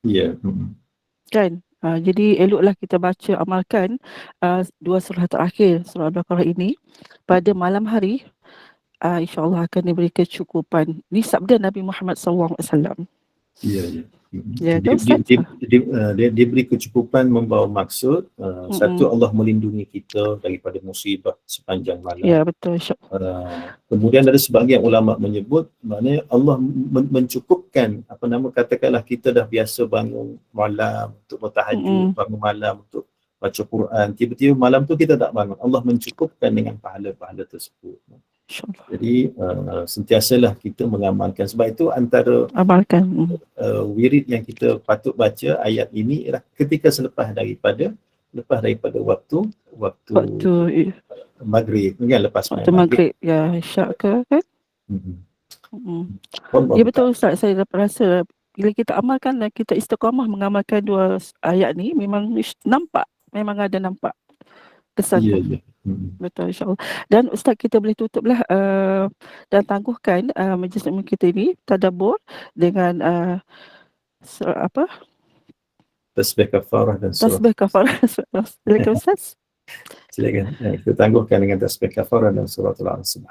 Ya. Kan? Jadi eloklah kita baca, amalkan 2 surah terakhir surah Al-Baqarah ini pada malam hari, insya-Allah akan diberi kecukupan. Ini sabda Nabi Muhammad SAW. Ya. Ya, kan Ustaz? Dia beri kecukupan membawa maksud satu, Allah melindungi kita daripada musibah sepanjang malam. Ya, betul. Kemudian ada sebahagian ulama menyebut maknanya Allah mencukupkan, katakanlah kita dah biasa bangun malam untuk bertahajud, bangun malam untuk baca Quran, tiba-tiba malam tu kita tak bangun, Allah mencukupkan dengan pahala-pahala tersebut. Jadi sentiasalah kita mengamalkan. Sebab itu antara wirid yang kita patut baca ayat ini ialah ketika lepas daripada waktu maghrib, kan, lepas waktu maghrib, ya, isyak ke, kan? Ya, betul Ustaz, saya dapat rasa bila kita amalkan dan kita istiqamah mengamalkan 2 ayat ni, memang nampak, memang ada nampak kesan. Betul, insyaAllah. Dan Ustaz, kita boleh tutuplah dan tangguhkan majlis ilmu kita ini tadabbur dengan tasbih kafarah dan surah. Tasbih kafarah. Silakan Ustaz. Silakan. Kita tangguhkan dengan tasbih kafarah dan surah Al-Asr.